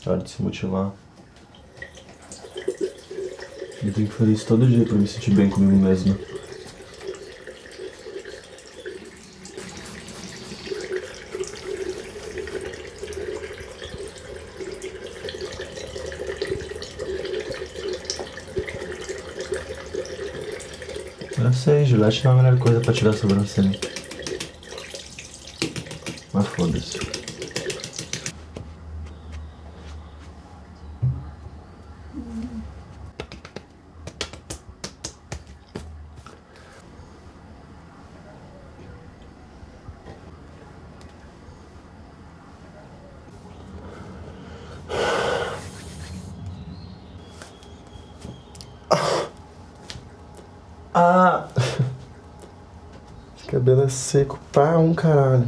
É hora de se motivar. Eu tenho que fazer isso todo dia pra me sentir bem comigo mesmo. Eu sei, Gillette não é a melhor coisa pra tirar a sobrancelha. Mas foda-se. Ah! Esse cabelo é seco pra um caralho.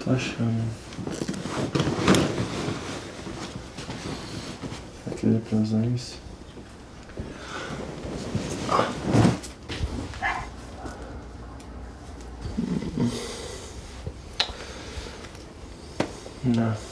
Tô achando. Será que dá pra usar isso? Não.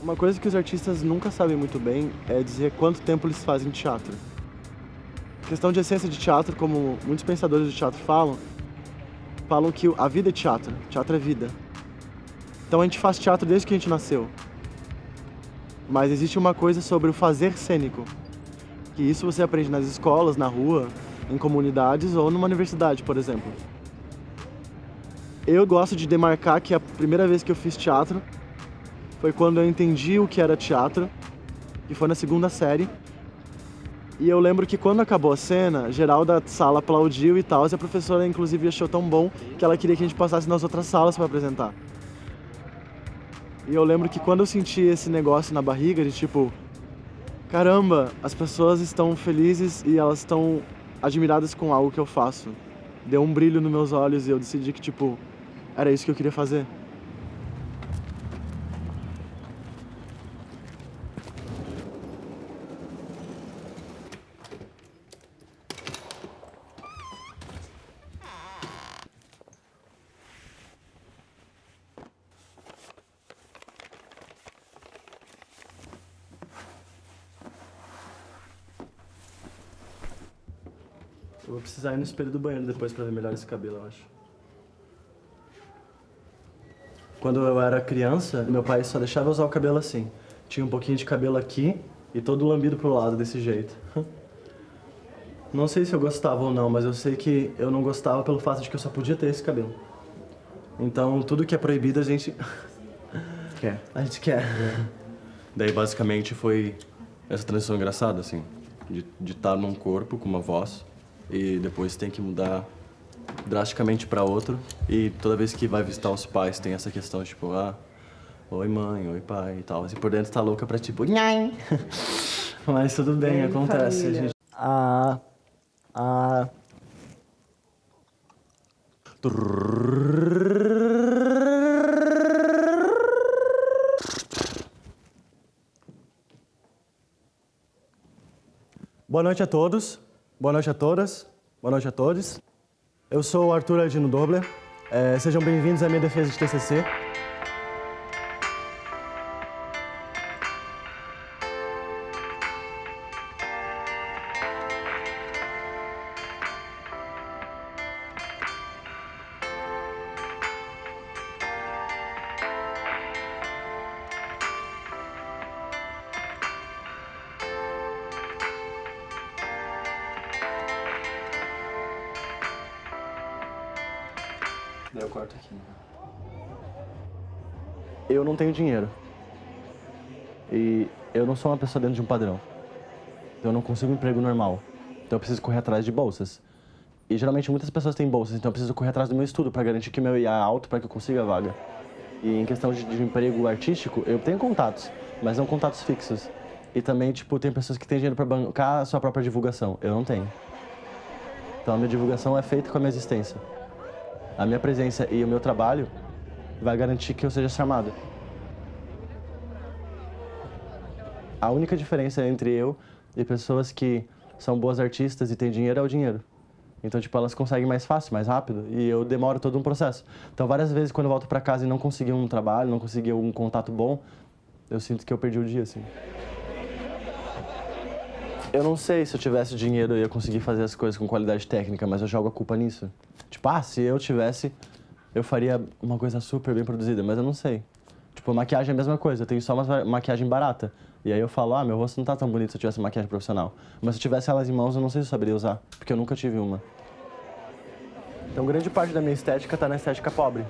Uma coisa que os artistas nunca sabem muito bem é dizer quanto tempo eles fazem teatro. A questão de essência de teatro, como muitos pensadores de teatro falam que a vida é teatro é vida. Então a gente faz teatro desde que a gente nasceu. Mas existe uma coisa sobre o fazer cênico, que isso você aprende nas escolas, na rua, em comunidades ou numa universidade, por exemplo. Eu gosto de demarcar que a primeira vez que eu fiz teatro foi quando eu entendi o que era teatro, que foi na segunda série. E eu lembro que quando acabou a cena, geral da sala aplaudiu e tal, e a professora inclusive achou tão bom que ela queria que a gente passasse nas outras salas para apresentar. E eu lembro que quando eu senti esse negócio na barriga de tipo, caramba, as pessoas estão felizes e elas estão admiradas com algo que eu faço. Deu um brilho nos meus olhos e eu decidi que tipo, era isso que eu queria fazer. Eu vou precisar ir no espelho do banheiro depois pra ver melhor esse cabelo, eu acho. Quando eu era criança, meu pai só deixava eu usar o cabelo assim. Tinha um pouquinho de cabelo aqui e todo lambido pro lado, desse jeito. Não sei se eu gostava ou não, mas eu sei que eu não gostava pelo fato de que eu só podia ter esse cabelo. Então, tudo que é proibido a gente... Quer. A gente quer. Daí, basicamente, foi essa transição engraçada, assim. De estar num corpo com uma voz e depois tem que mudar drasticamente pra outro. E toda vez que vai visitar os pais tem essa questão, tipo, oi mãe, oi pai e tal. Assim, por dentro tá louca pra tipo, nhai. Mas tudo bem, acontece. Família. A gente... Ah. Boa noite a todos, boa noite a todas, boa noite a todos. Eu sou o Arthur Aldino Dobler. Sejam bem-vindos à minha defesa de TCC. Eu corto aqui. Eu não tenho dinheiro. E eu não sou uma pessoa dentro de um padrão. Eu não consigo um emprego normal. Então eu preciso correr atrás de bolsas. E geralmente muitas pessoas têm bolsas, então eu preciso correr atrás do meu estudo para garantir que o meu IA é alto para que eu consiga a vaga. E em questão de emprego artístico, eu tenho contatos, mas não contatos fixos. E também, tipo, tem pessoas que têm dinheiro para bancar a sua própria divulgação. Eu não tenho. Então a minha divulgação é feita com a minha existência. A minha presença e o meu trabalho vai garantir que eu seja chamado. A única diferença entre eu e pessoas que são boas artistas e têm dinheiro é o dinheiro. Então, tipo, elas conseguem mais fácil, mais rápido, e eu demoro todo um processo. Então, várias vezes, quando eu volto pra casa e não consegui um trabalho, não consegui um contato bom, eu sinto que eu perdi o dia, assim. Eu não sei se eu tivesse dinheiro eu ia conseguir fazer as coisas com qualidade técnica, mas eu jogo a culpa nisso. Tipo, se eu tivesse, eu faria uma coisa super bem produzida, mas eu não sei. Tipo, maquiagem é a mesma coisa, eu tenho só uma maquiagem barata. E aí eu falo, meu rosto não tá tão bonito se eu tivesse maquiagem profissional. Mas se eu tivesse elas em mãos, eu não sei se eu saberia usar, porque eu nunca tive uma. Então, grande parte da minha estética tá na estética pobre.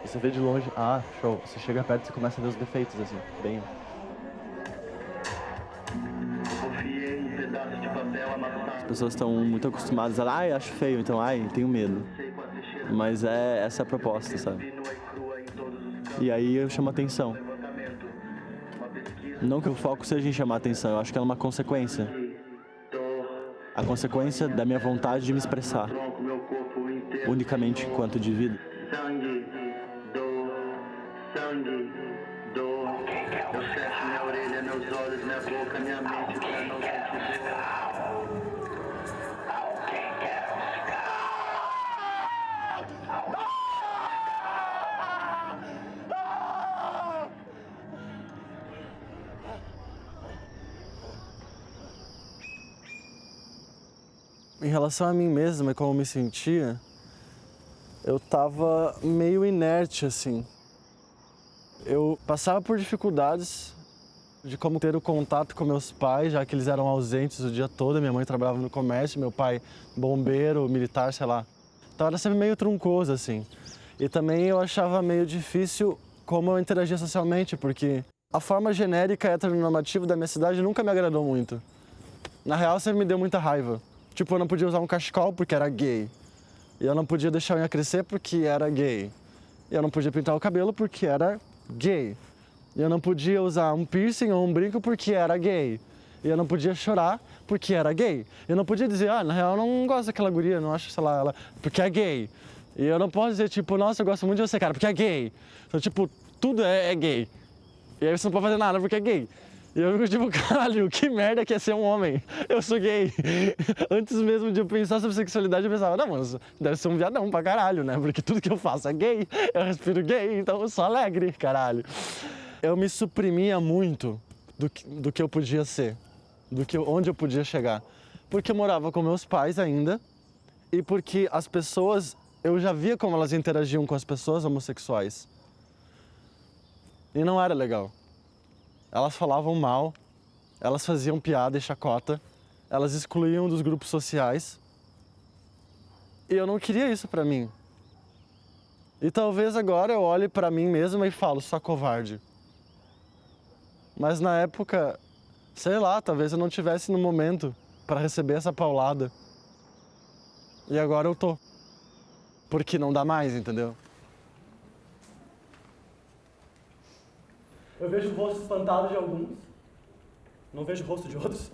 Você vê de longe, show. Você chega perto e você começa a ver os defeitos, assim, bem... As pessoas estão muito acostumadas a, acho feio, então, tenho medo. Mas essa é a proposta, sabe? E aí eu chamo atenção. Não que o foco seja em chamar atenção, eu acho que ela é uma consequência. A consequência da minha vontade de me expressar, unicamente enquanto indivíduo. Sangue, dor, eu fecho minha orelha, meus olhos, minha boca, minha mente pra não sentir dor. Em relação a mim mesmo e como eu me sentia, eu tava meio inerte, assim. Eu passava por dificuldades de como ter o contato com meus pais, já que eles eram ausentes o dia todo. Minha mãe trabalhava no comércio, meu pai bombeiro, militar, sei lá. Então era sempre meio truncoso, assim. E também eu achava meio difícil como eu interagia socialmente, porque a forma genérica heteronormativa da minha cidade nunca me agradou muito. Na real, sempre me deu muita raiva. Tipo, eu não podia usar um cachecol porque era gay. E eu não podia deixar a unha crescer porque era gay. E eu não podia pintar o cabelo porque era gay. E eu não podia usar um piercing ou um brinco porque era gay. E eu não podia chorar porque era gay. Eu não podia dizer, na real, eu não gosto daquela guria, não acho, sei lá, ela... porque é gay. E eu não posso dizer, tipo, nossa, eu gosto muito de você, cara, porque é gay. Então, tipo, tudo é gay. E aí você não pode fazer nada porque é gay. E eu fico tipo, caralho, que merda que é ser um homem. Eu sou gay. Antes mesmo de eu pensar sobre sexualidade, eu pensava, não, mas deve ser um viadão pra caralho, né? Porque tudo que eu faço é gay, eu respiro gay, então eu sou alegre, caralho. Eu me suprimia muito do que eu podia ser, onde eu podia chegar. Porque eu morava com meus pais ainda, e porque as pessoas, eu já via como elas interagiam com as pessoas homossexuais. E não era legal. Elas falavam mal, elas faziam piada e chacota, elas excluíam dos grupos sociais. E eu não queria isso pra mim. E talvez agora eu olhe pra mim mesmo e falo, sou covarde. Mas na época, sei lá, talvez eu não tivesse no momento pra receber essa paulada. E agora eu tô. Porque não dá mais, entendeu? Eu vejo o rosto espantado de alguns, não vejo o rosto de outros.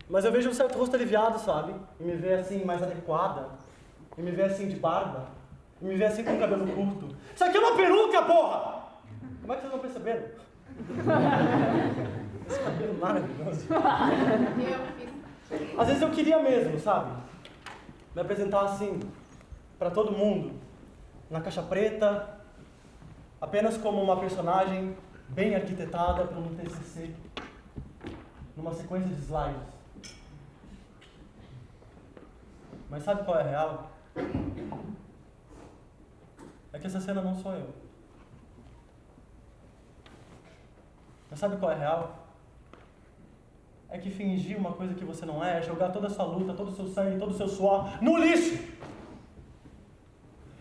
Mas eu vejo um certo rosto aliviado, sabe? E me vê assim, mais adequada. E me vê assim de barba. E me vê assim com o cabelo curto. Isso aqui é uma peruca, porra! Como é que vocês não perceberam? Esse cabelo maravilhoso. Às vezes eu queria mesmo, sabe? Me apresentar assim, pra todo mundo, na caixa preta, apenas como uma personagem bem arquitetada para um TCC, numa sequência de slides. Mas sabe qual é a real? É que essa cena não sou eu. Mas sabe qual é a real? É que fingir uma coisa que você não é jogar toda a sua luta, todo o seu sangue, todo o seu suor no lixo!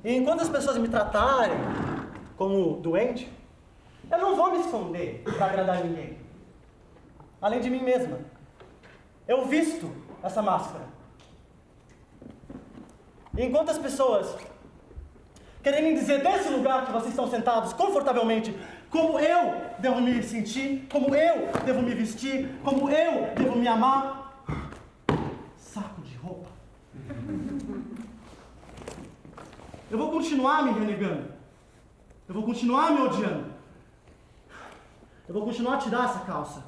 E enquanto as pessoas me tratarem como doente, eu não vou me esconder para agradar ninguém. Além de mim mesma. Eu visto essa máscara. E enquanto as pessoas querem dizer desse lugar que vocês estão sentados confortavelmente como eu devo me sentir, como eu devo me vestir, como eu devo me amar, saco de roupa. Eu vou continuar me renegando. Eu vou continuar me odiando. Eu vou continuar a tirar essa calça.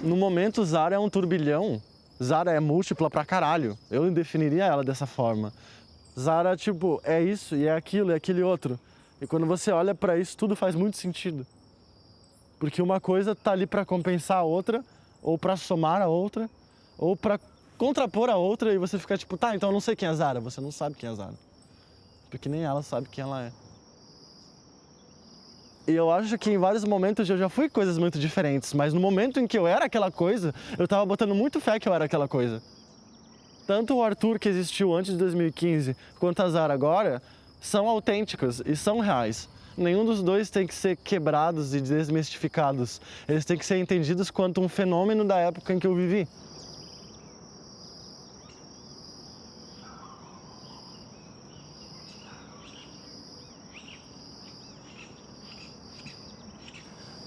No momento, Zara é um turbilhão. Zara é múltipla pra caralho. Eu definiria ela dessa forma. Zara, tipo, é isso e é aquilo e aquele outro. E quando você olha pra isso, tudo faz muito sentido. Porque uma coisa tá ali pra compensar a outra, ou pra somar a outra, ou pra contrapor a outra, e você fica tipo, tá, então eu não sei quem é Zara. Você não sabe quem é Zara. Porque nem ela sabe quem ela é. E eu acho que em vários momentos eu já fui coisas muito diferentes, mas no momento em que eu era aquela coisa, eu tava botando muito fé que eu era aquela coisa. Tanto o Arthur que existiu antes de 2015, quanto a Zara agora, são autênticos e são reais. Nenhum dos dois tem que ser quebrados e desmistificados. Eles têm que ser entendidos quanto um fenômeno da época em que eu vivi.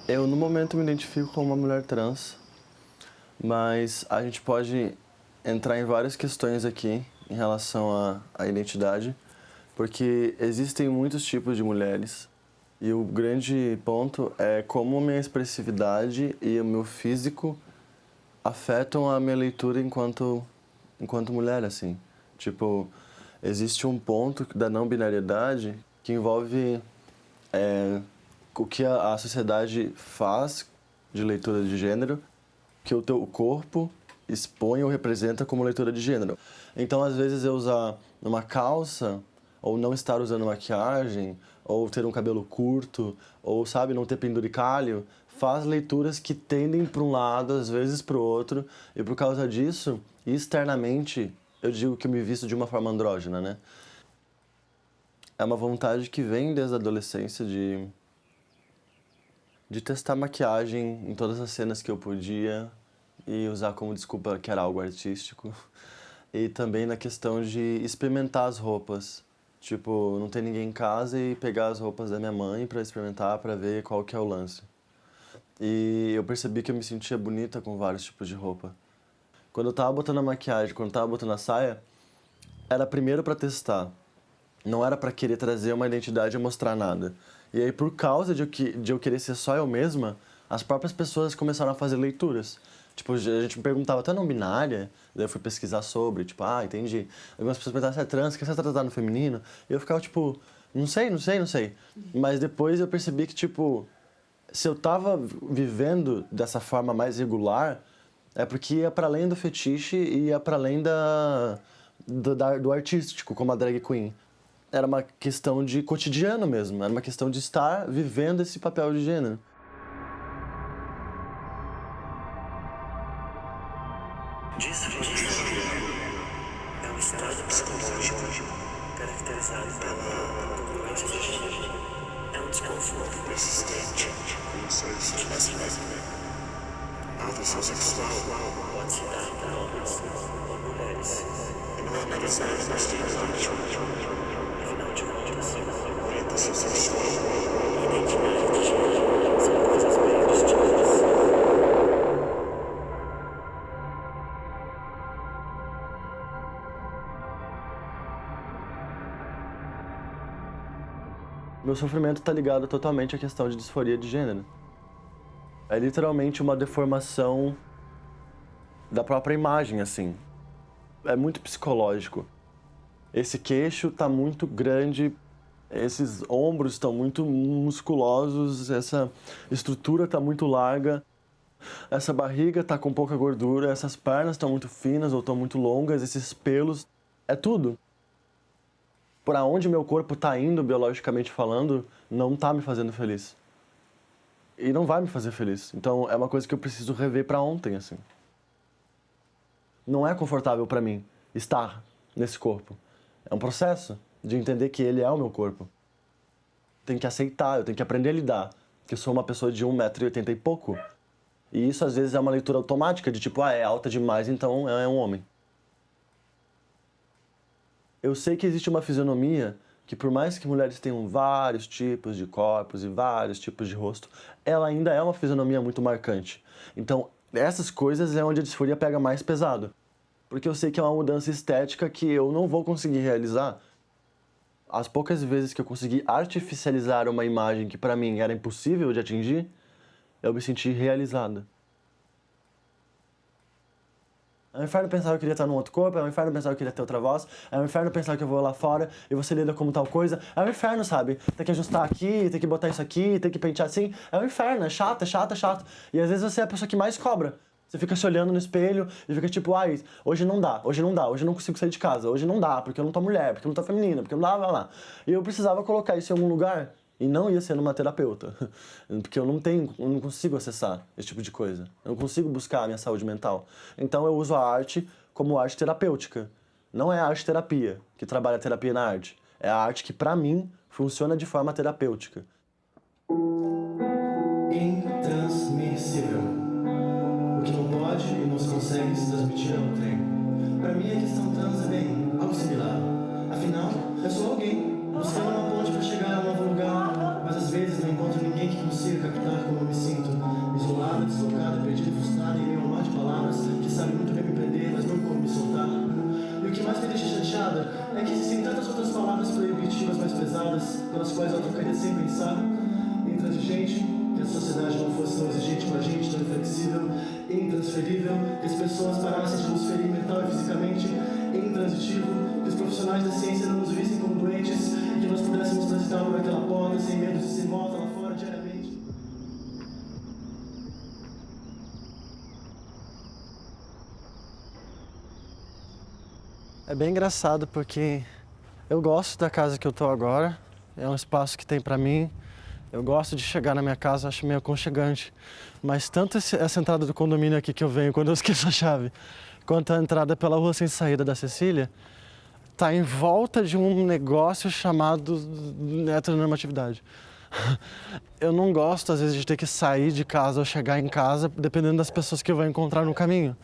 Eu, no momento, me identifico como uma mulher trans, mas a gente pode entrar em várias questões aqui em relação à identidade, porque existem muitos tipos de mulheres e o grande ponto é como a minha expressividade e o meu físico afetam a minha leitura enquanto mulher, assim. Tipo, existe um ponto da não binariedade que envolve o que a sociedade faz de leitura de gênero, que o teu corpo expõe ou representa como leitura de gênero. Então, às vezes, eu usar uma calça, ou não estar usando maquiagem, ou ter um cabelo curto, ou, sabe, não ter penduricalho, faz leituras que tendem para um lado, às vezes para o outro, e por causa disso, externamente, eu digo que eu me visto de uma forma andrógena, né? É uma vontade que vem desde a adolescência de testar maquiagem em todas as cenas que eu podia e usar como desculpa que era algo artístico. E também na questão de experimentar as roupas. Tipo, não ter ninguém em casa e pegar as roupas da minha mãe pra experimentar, pra ver qual que é o lance. E eu percebi que eu me sentia bonita com vários tipos de roupa. Quando eu tava botando a maquiagem, quando eu tava botando a saia, era primeiro pra testar. Não era pra querer trazer uma identidade e mostrar nada. E aí, por causa de eu querer ser só eu mesma, as próprias pessoas começaram a fazer leituras. Tipo, a gente me perguntava, tu é não binária? Daí eu fui pesquisar sobre, tipo, entendi. Algumas pessoas perguntavam, você é trans, quer ser tratada no feminino? E eu ficava, tipo, não sei. Mas depois eu percebi que, tipo, se eu tava vivendo dessa forma mais regular, é porque ia pra além do fetiche e ia pra além do artístico, como a drag queen. Era uma questão de cotidiano mesmo, era uma questão de estar vivendo esse papel de gênero. Disforia é um estado psicológico caracterizado pela congruência de gênero. É um desconforto persistente que nas atração sexual pode se dar para homens ou mulheres e não é analisado no estereótipo. Afinal de contas, orientação sexual e identidade de gênero são coisas bem distintas. Meu sofrimento tá ligado totalmente à questão de disforia de gênero. É literalmente uma deformação da própria imagem, assim. É muito psicológico. Esse queixo tá muito grande, esses ombros estão muito musculosos, essa estrutura tá muito larga, essa barriga tá com pouca gordura, essas pernas estão muito finas ou estão muito longas, esses pelos, é tudo. Por onde meu corpo tá indo, biologicamente falando, não tá me fazendo feliz. E não vai me fazer feliz. Então é uma coisa que eu preciso rever pra ontem, assim. Não é confortável pra mim estar nesse corpo. É um processo de entender que ele é o meu corpo. Tenho que aceitar, eu tenho que aprender a lidar. Que eu sou uma pessoa de 1,80 m e pouco. E isso às vezes é uma leitura automática de tipo, é alta demais, então é um homem. Eu sei que existe uma fisionomia que por mais que mulheres tenham vários tipos de corpos e vários tipos de rosto, ela ainda é uma fisionomia muito marcante. Então, essas coisas é onde a disforia pega mais pesado. Porque eu sei que é uma mudança estética que eu não vou conseguir realizar. As poucas vezes que eu consegui artificializar uma imagem que pra mim era impossível de atingir, eu me senti realizada. É um inferno pensar que eu queria estar num outro corpo, é um inferno pensar que eu queria ter outra voz, é um inferno pensar que eu vou lá fora e você lida como tal coisa. É um inferno, sabe? Tem que ajustar aqui, tem que botar isso aqui, tem que pentear assim. É um inferno, é chato, é chato, é chato. E às vezes você é a pessoa que mais cobra. Você fica se olhando no espelho e fica tipo, ai, hoje não dá, hoje não dá, hoje eu não consigo sair de casa, hoje não dá, porque eu não tô mulher, porque eu não tô feminina, porque eu não blá, blá, blá. E eu precisava colocar isso em algum lugar e não ia ser numa terapeuta, porque eu não consigo acessar esse tipo de coisa. Eu não consigo buscar a minha saúde mental. Então eu uso a arte como arte terapêutica. Não é a arte terapia, que trabalha a terapia na arte. É a arte que, pra mim, funciona de forma terapêutica. Intransmissível. O que não pode e não se consegue se transmitir é um trem. Pra mim, a questão trans é bem algo similar. Afinal, eu sou alguém buscando uma ponte pra chegar a um novo lugar, mas às vezes não encontro ninguém que consiga captar como eu me sinto. Isolada, deslocada, perdida e frustrada em meio a um mar de palavras que sabe muito bem me prender, mas não como me soltar. E o que mais me deixa chateada é que existem tantas outras palavras proibitivas mais pesadas, pelas quais eu trocaria sem pensar. Intransigente, que a sociedade não fosse tão exigente com a gente, tão inflexível, intransferível, que as pessoas parassem de nos ferir mental e fisicamente, intransitivo, que os profissionais da ciência não nos vissem como doentes e que nós pudéssemos transitar por aquela porta sem medo de ser morta lá fora diariamente. É bem engraçado porque eu gosto da casa que eu tô agora, é um espaço que tem pra mim. Eu gosto de chegar na minha casa, acho meio aconchegante. Mas tanto essa entrada do condomínio aqui que eu venho quando eu esqueço a chave, quanto a entrada pela rua sem saída da Cecília, tá em volta de um negócio chamado heteronormatividade. Eu não gosto, às vezes, de ter que sair de casa ou chegar em casa, dependendo das pessoas que eu vou encontrar no caminho.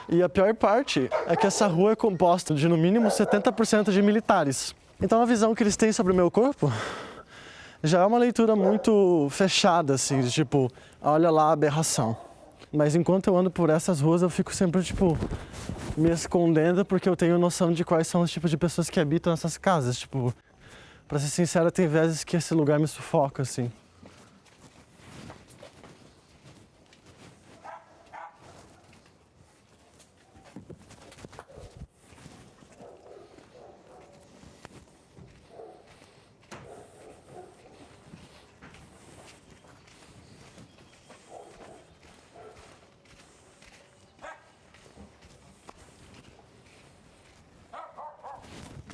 E a pior parte é que essa rua é composta de, no mínimo, 70% de militares. Então a visão que eles têm sobre o meu corpo já é uma leitura muito fechada, assim, de tipo, olha lá a aberração. Mas enquanto eu ando por essas ruas, eu fico sempre, tipo, me escondendo porque eu tenho noção de quais são os tipos de pessoas que habitam essas casas. Tipo, pra ser sincero, tem vezes que esse lugar me sufoca, assim.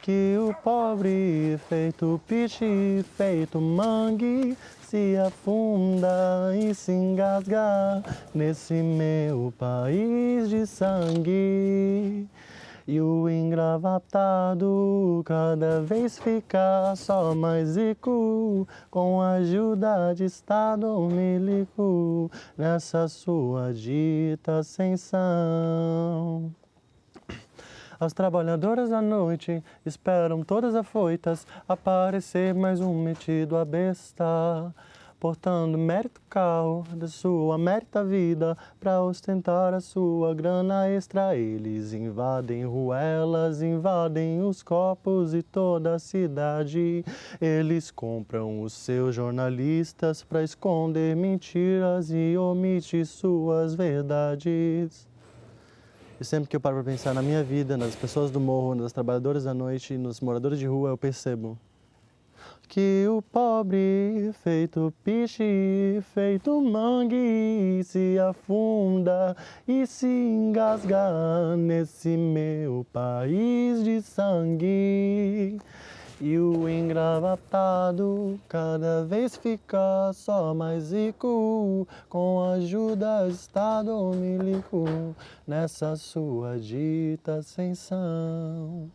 Que o pobre, feito peixe, feito mangue, se afunda e se engasga nesse meu país de sangue. E o engravatado cada vez fica só mais rico, com a ajuda de Estado milico, nessa sua dita ascensão. As trabalhadoras da noite esperam todas afoitas aparecer mais um metido a besta portando mérito carro da sua mérita vida, pra ostentar a sua grana extra. Eles invadem ruelas, invadem os copos e toda a cidade. Eles compram os seus jornalistas pra esconder mentiras e omitir suas verdades. E sempre que eu paro pra pensar na minha vida, nas pessoas do morro, nas trabalhadoras da noite, nos moradores de rua, eu percebo que o pobre, feito piche, feito mangue, se afunda e se engasga nesse meu país de sangue. E o engravatado cada vez fica só mais rico, com a ajuda do Estado milico, nessa sua dita ascensão.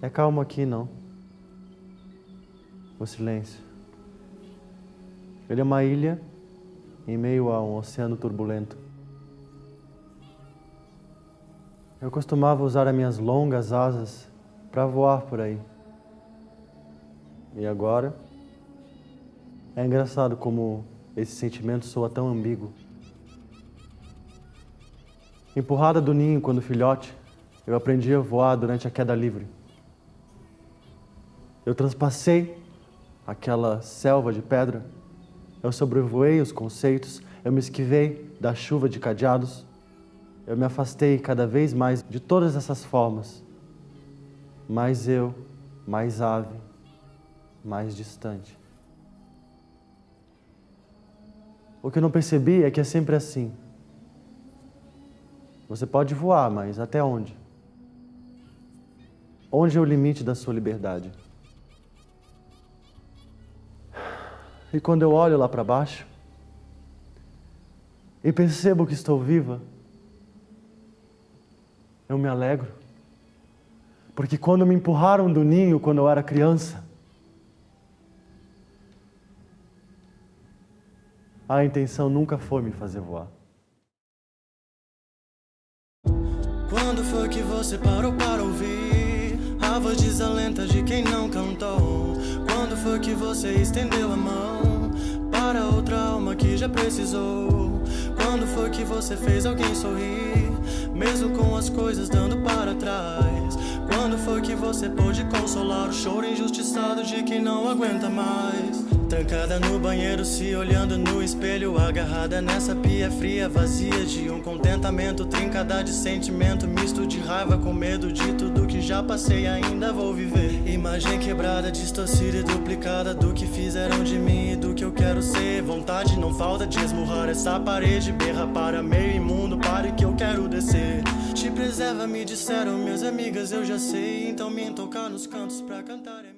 É calmo aqui, não. O silêncio. Ele é uma ilha em meio a um oceano turbulento. Eu costumava usar as minhas longas asas para voar por aí. E agora, é engraçado como esse sentimento soa tão ambíguo. Empurrada do ninho quando filhote, eu aprendi a voar durante a queda livre. Eu transpassei aquela selva de pedra, eu sobrevoei os conceitos, eu me esquivei da chuva de cadeados, eu me afastei cada vez mais de todas essas formas. Mais eu, mais ave, mais distante. O que eu não percebi é que é sempre assim. Você pode voar, mas até onde? Onde é o limite da sua liberdade? E quando eu olho lá para baixo e percebo que estou viva, eu me alegro. Porque quando me empurraram do ninho quando eu era criança, a intenção nunca foi me fazer voar. Quando foi que você parou para ouvir a voz desalenta de quem não cantou? Quando foi que você estendeu a mão para outra alma que já precisou? Quando foi que você fez alguém sorrir, mesmo com as coisas dando para trás? Quando foi que você pôde consolar o choro injustiçado de quem não aguenta mais? Trancada no banheiro, se olhando no espelho, agarrada nessa pia fria, vazia de um contentamento, trincada de sentimento, misto de raiva com medo de tudo que já passei, ainda vou viver. Imagem quebrada, distorcida e duplicada do que fizeram de mim e do que eu quero ser. Vontade não falta de esmurrar essa parede, berra para meio imundo, pare que eu quero descer. Te preserva, me disseram minhas amigas, eu já sei, então me tocar nos cantos pra cantar.